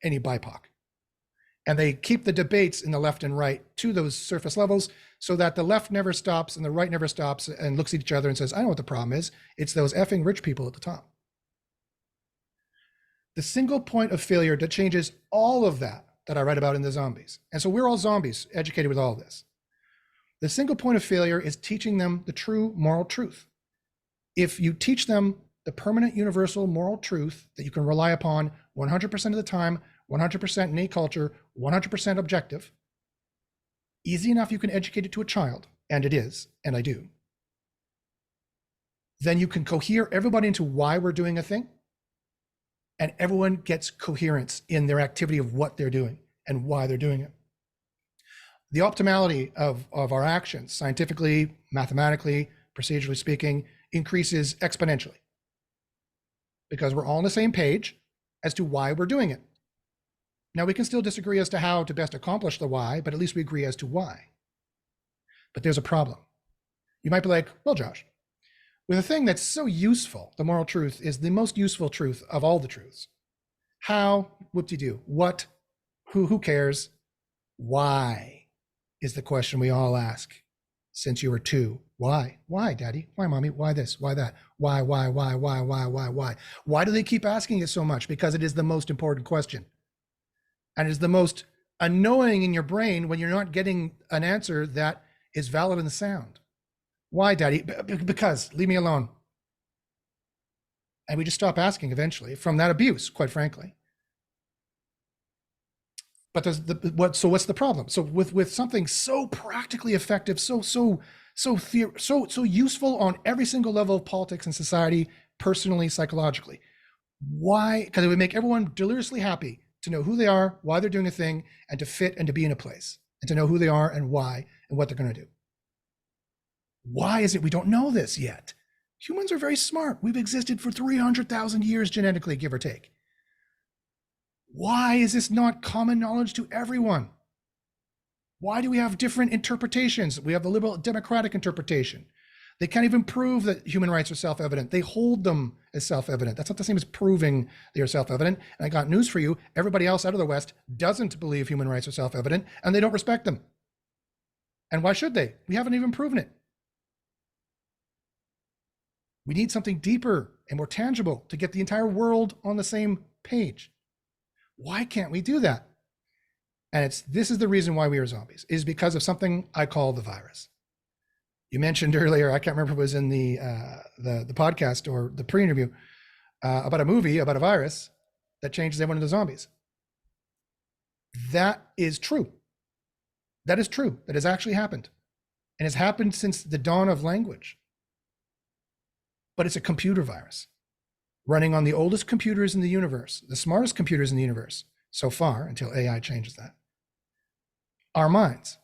any BIPOC. And they keep the debates in the left and right to those surface levels so that the left never stops and the right never stops and looks at each other and says, I know what the problem is. It's those effing rich people at the top. The single point of failure that changes all of that I write about in The Zombies. And so we're all zombies, educated with all this. The single point of failure is teaching them the true moral truth. If you teach them the permanent universal moral truth that you can rely upon 100% of the time, 100% in any culture, 100% objective, easy enough you can educate it to a child, and it is, and I do, then you can cohere everybody into why we're doing a thing, and everyone gets coherence in their activity of what they're doing and why they're doing it. The optimality of our actions, scientifically, mathematically, procedurally speaking, increases exponentially because we're all on the same page as to why we're doing it. Now, we can still disagree as to how to best accomplish the why, but at least we agree as to why. But there's a problem. You might be like, well, Josh, with a thing that's so useful, the moral truth is the most useful truth of all the truths. How, whoop-de-doo, what, who cares, why is the question we all ask since you were 2. Why? Why, Daddy? Why, Mommy? Why this? Why that? Why? Why do they keep asking it so much? Because it is the most important question. And it's the most annoying in your brain when you're not getting an answer that is valid and sound. Why, Daddy? Because, leave me alone. And we just stop asking eventually from that abuse, quite frankly. But what's the problem? So with something so practically effective, so useful on every single level of politics and society, personally, psychologically, why? Because it would make everyone deliriously happy to know who they are, why they're doing a thing, and to fit and to be in a place, and to know who they are and why and what they're going to do. Why is it we don't know this yet? Humans are very smart. We've existed for 300,000 years genetically, give or take. Why is this not common knowledge to everyone? Why do we have different interpretations? We have the liberal democratic interpretation. They can't even prove that human rights are self-evident. They hold them as self-evident. That's not the same as proving they are self-evident. And I got news for you. Everybody else out of the West doesn't believe human rights are self-evident, and they don't respect them. And why should they? We haven't even proven it. We need something deeper and more tangible to get the entire world on the same page. Why can't we do that? And this is the reason why we are zombies, is because of something I call the virus. You mentioned earlier, I can't remember if it was in the podcast or the pre-interview, about a movie about a virus that changes everyone into zombies. That is true. That is true. That has actually happened. And has happened since the dawn of language. But it's a computer virus running on the oldest computers in the universe, the smartest computers in the universe so far, until AI changes that. Our minds.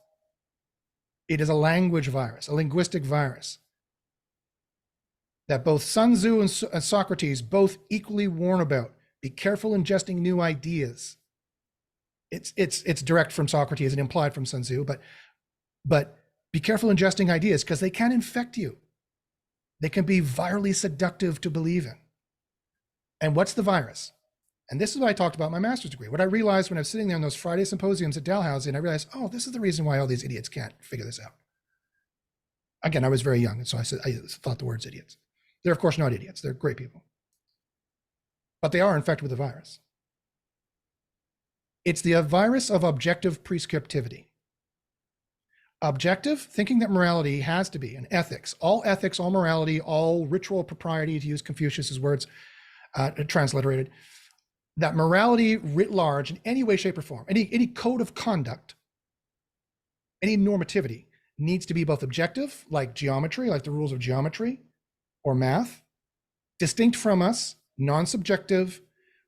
It is a language virus, a linguistic virus that both Sun Tzu and Socrates both equally warn about. Be careful ingesting new ideas. It's direct from Socrates and implied from Sun Tzu, but be careful ingesting ideas because they can infect you. They can be virally seductive to believe in. And what's the virus? And this is what I talked about in my master's degree. What I realized when I was sitting there in those Friday symposiums at Dalhousie, and I realized, oh, this is the reason why all these idiots can't figure this out. Again, I was very young, and so I thought the words idiots. They're, of course, not idiots. They're great people. But they are infected with the virus. It's the virus of objective prescriptivity. Objective, thinking that morality has to be, and ethics, all morality, all ritual propriety, to use Confucius's words, transliterated, that morality writ large in any way, shape, or form, any code of conduct, any normativity needs to be both objective, like geometry, like the rules of geometry or math, distinct from us, non-subjective,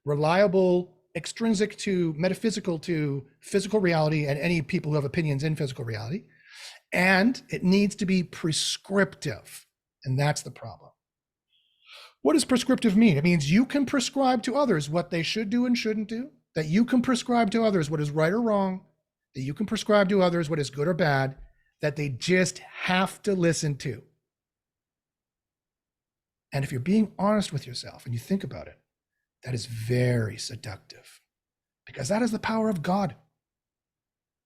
reliable, extrinsic to metaphysical to physical reality and any people who have opinions in physical reality. And it needs to be prescriptive. And that's the problem. What does prescriptive mean? It means you can prescribe to others what they should do and shouldn't do, that you can prescribe to others what is right or wrong, that you can prescribe to others what is good or bad, that they just have to listen to. And if you're being honest with yourself and you think about it, that is very seductive, because that is the power of God.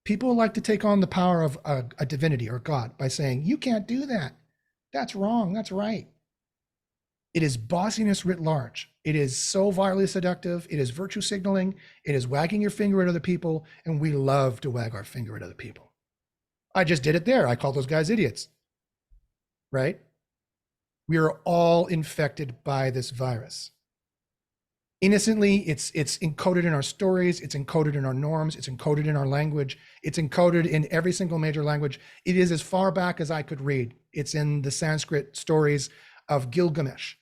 People like to take on the power of a divinity or God by saying, you can't do that. That's wrong. That's right. It is bossiness writ large. It is so virally seductive. It is virtue signaling. It is wagging your finger at other people. And we love to wag our finger at other people. I just did it there. I called those guys idiots, right? We are all infected by this virus. Innocently, it's encoded in our stories, it's encoded in our norms, it's encoded in our language, it's encoded in every single major language. It is as far back as I could read. It's in the Sanskrit stories of Gilgamesh,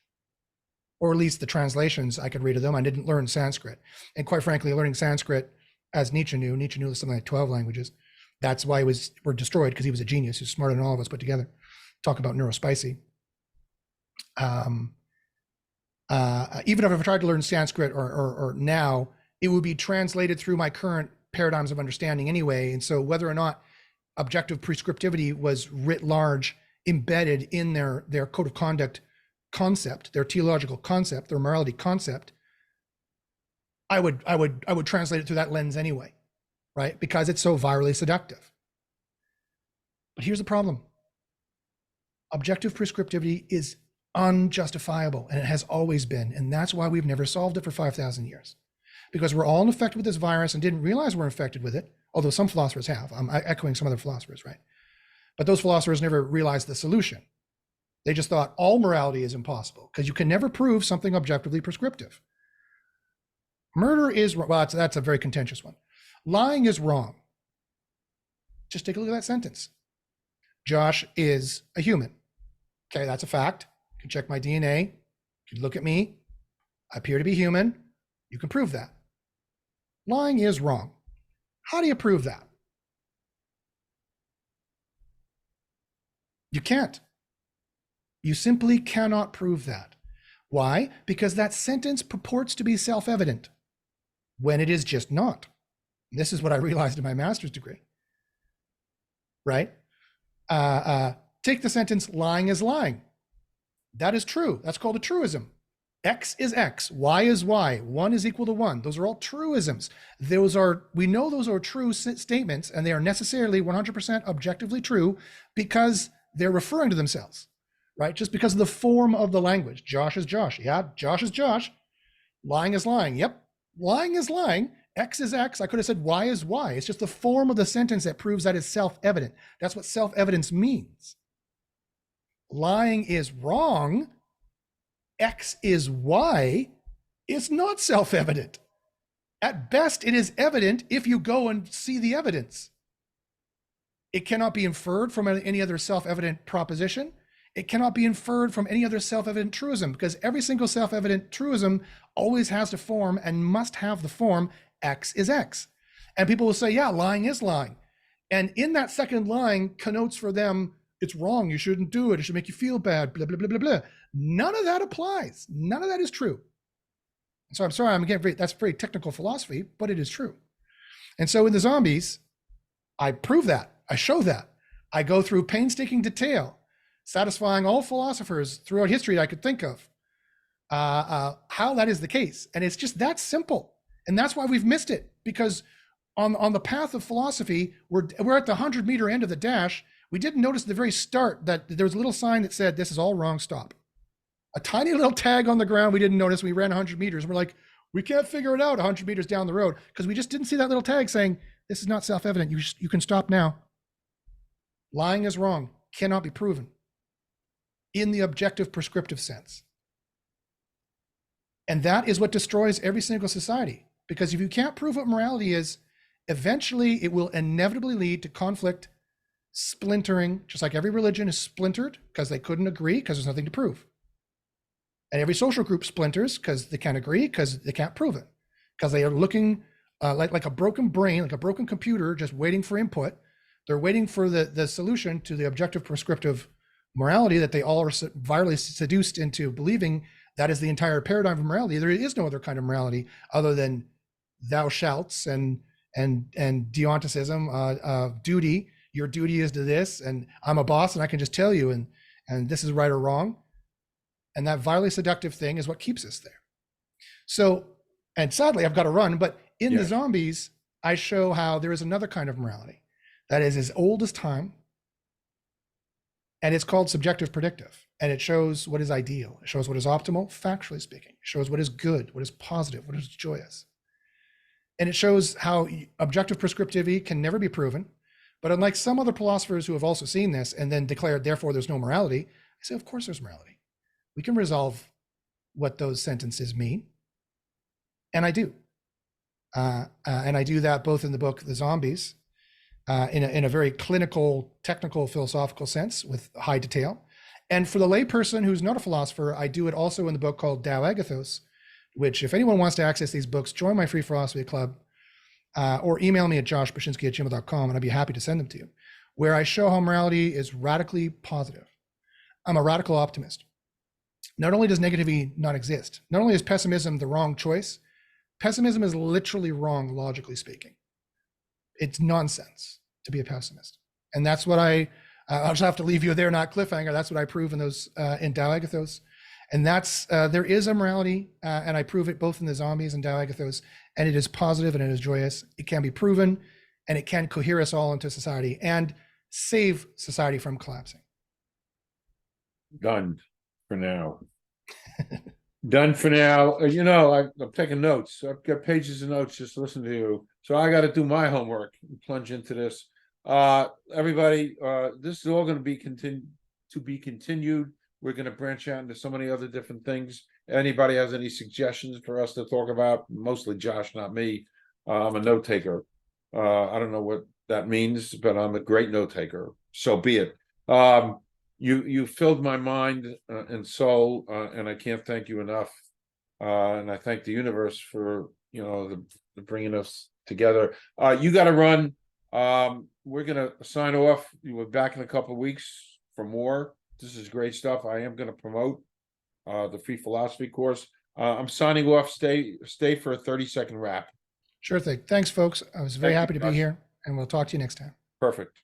or at least the translations I could read of them. I didn't learn Sanskrit. And quite frankly, learning Sanskrit, as Nietzsche knew something like 12 languages. That's why we're destroyed, because he was a genius who's smarter than all of us put together. Talk about neurospicy. Even if I tried to learn Sanskrit or now, it would be translated through my current paradigms of understanding anyway. And so whether or not objective prescriptivity was writ large embedded in their code of conduct concept, their teleological concept, their morality concept, I would translate it through that lens anyway, right? Because it's so virally seductive. But here's the problem. Objective prescriptivity is unjustifiable, and it has always been. And that's why we've never solved it for 5,000 years. Because we're all infected with this virus and didn't realize we're infected with it, although some philosophers have. I'm echoing some other philosophers, right? But those philosophers never realized the solution. They just thought all morality is impossible because you can never prove something objectively prescriptive. Murder is, well, that's a very contentious one. Lying is wrong. Just take a look at that sentence. Josh is a human. Okay, that's a fact. You can check my DNA. You can look at me. I appear to be human. You can prove that. Lying is wrong. How do you prove that? You can't. You simply cannot prove that. Why? Because that sentence purports to be self-evident when it is just not. And this is what I realized in my master's degree, right? Take the sentence, lying is lying. That is true. That's called a truism. X is X, Y is Y, 1 is equal to 1. Those are all truisms. We know those are true statements, and they are necessarily 100% objectively true because they're referring to themselves, right? Just because of the form of the language. Josh is Josh. Yeah, Josh is Josh. Lying is lying. Yep, lying is lying. X is X. I could have said Y is Y. It's just the form of the sentence that proves that it's self-evident. That's what self-evidence means. Lying is wrong. X is Y is not self-evident. At best, it is evident if you go and see the evidence. It cannot be inferred from any other self-evident proposition. It cannot be inferred from any other self-evident truism, because every single self-evident truism always has to form and must have the form X is X. And people will say, yeah, lying is lying. And in that second line connotes for them, it's wrong, you shouldn't do it, it should make you feel bad, blah, blah, blah, blah, blah. None of that applies. None of that is true. So I'm sorry, that's very technical philosophy, but it is true. And so in the zombies, I prove that, I show that. I go through painstaking detail, satisfying all philosophers throughout history that I could think of, how that is the case. And it's just that simple. And that's why we've missed it, because on the path of philosophy, we're at the 100-meter end of the dash. We didn't notice at the very start that there was a little sign that said, this is all wrong, stop. A tiny little tag on the ground we didn't notice. We ran 100 meters. We're like, we can't figure it out 100 meters down the road because we just didn't see that little tag saying, this is not self-evident. You can stop now. Lying is wrong, cannot be proven in the objective prescriptive sense. And that is what destroys every single society. Because if you can't prove what morality is, eventually it will inevitably lead to conflict, splintering, just like every religion is splintered because they couldn't agree because there's nothing to prove. And every social group splinters because they can't agree because they can't prove it. Because they are looking like a broken brain, like a broken computer, just waiting for input. They're waiting for the solution to the objective prescriptive morality that they all are virally seduced into believing that is the entire paradigm of morality. There is no other kind of morality other than thou shalts and deonticism, duty. Your duty is to this, and I'm a boss and I can just tell you, and this is right or wrong. And that vilely seductive thing is what keeps us there. So, and sadly, I've got to run, but in the zombies, I show how there is another kind of morality that is as old as time, and it's called subjective predictive. And it shows what is ideal. It shows what is optimal, factually speaking. It shows what is good, what is positive, what is joyous. And it shows how objective prescriptivity can never be proven. But unlike some other philosophers who have also seen this and then declared, therefore, there's no morality, I say, of course there's morality. We can resolve what those sentences mean. And I do. And I do that both in the book, The Zombies, in a very clinical, technical, philosophical sense with high detail. And for the layperson who's not a philosopher, I do it also in the book called Tao Agathos, which if anyone wants to access these books, join my free philosophy club or email me at joshbachynski@gmail.com and I'd be happy to send them to you, where I show how morality is radically positive. I'm a radical optimist. Not only does negativity not exist, not only is pessimism the wrong choice, Pessimism is literally wrong, logically speaking. It's nonsense to be a pessimist. And that's what I'll just have to leave you there, not cliffhanger. That's what I prove in those, in Tao Agathos. And that's, there is a morality, and I prove it both in the zombies and Tao Agathos, and it is positive and it is joyous. It can be proven, and it can cohere us all into society and save society from collapsing. Done for now. Done for now. You know, I'm taking notes. I've got pages of notes just to listen to you. So I got to do my homework and plunge into this. Everybody, this is all going to be continued. We're going to branch out into so many other different things. Anybody has any suggestions for us to talk about? Mostly Josh, not me. I'm a note taker. I don't know what that means, but I'm a great note taker. So be it. You filled my mind and soul, and I can't thank you enough. And I thank the universe for, you know, the bringing us together. You got to run. We're gonna sign off. We're back in a couple of weeks for more. This is great stuff. I am going to promote the free philosophy course. I'm signing off. Stay for a 30-second wrap. Sure thing. Thanks, folks. I was very Thank you, happy to be Josh. here, and we'll talk to you next time. Perfect.